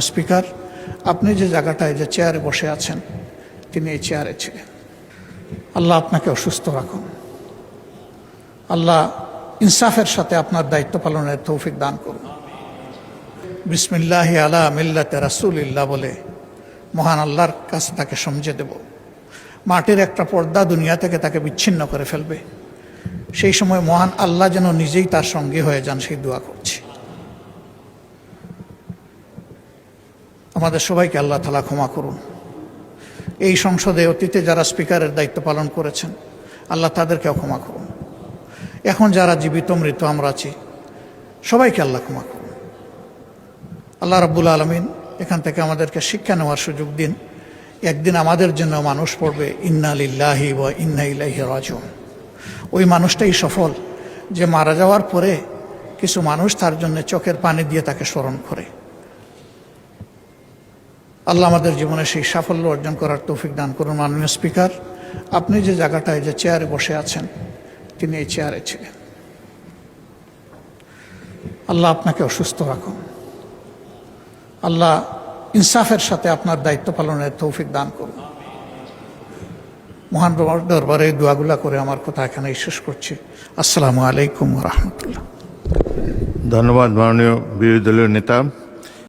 মাননীয় স্পিকার, আপনি যে জায়গাটায় যে চেয়ারে বসে আছেন তিনি এই চেয়ারে ছিলেন। আল্লাহ আপনাকে অসুস্থ রাখুন। আল্লাহ ইনসাফের সাথে আপনার দায়িত্ব পালনের তৌফিক দান করুন। বিসমিল্লাহি আলা মিল্লাতে রাসূলিল্লাহ বলে মহান আল্লাহর কাছে তাকে সমঝে দেব। মাটির একটা পর্দা দুনিয়া থেকে তাকে বিচ্ছিন্ন করে ফেলবে, সেই সময় মহান আল্লাহ যেন নিজেই তার সঙ্গী হয়ে যান, সেই দোয়া করছি। আমাদের সবাইকে আল্লাহ তাআলা ক্ষমা করুন। এই সংসদে অতীতে যারা স্পিকারের দায়িত্ব পালন করেছেন আল্লাহ তাদেরকেও ক্ষমা করুন। এখন যারা জীবিত মৃত আমরা আছি সবাইকে আল্লাহ ক্ষমা করুন। আল্লাহ রাব্বুল আলামিন এখান থেকে আমাদেরকে শিক্ষা নেওয়ার সুযোগ দিন। একদিন আমাদের জন্য মানুষ পড়বে ইন্না লিল্লাহি ওয়া ইন্না ইলাইহি রাজিউন। ওই মানুষটাই সফল যে মারা যাওয়ার পরে কিছু মানুষ তার জন্য চোখের পানি দিয়ে তাকে স্মরণ করে। আল্লাহ আমাদের জীবনে সেই সাফল্য অর্জন করার তৌফিক দান করুন। মাননীয় স্পিকার, আপনি যে জায়গাটায় যে চেয়ারে বসে আছেন তিনি এই চেয়ারে ছিলেন। আল্লাহ আপনাকে অসুস্থ রাখুন। আল্লাহ ইনসাফের সাথে আপনার দায়িত্ব পালনের তৌফিক দান করুন। মহান দরবারে এই দোয়াগুলা করে আমার কথা এখানেই শেষ করছি। আসসালামু আলাইকুম ওয়া রাহমাতুল্লাহ। ধন্যবাদ মাননীয় বিরোধী দলীয় নেতা।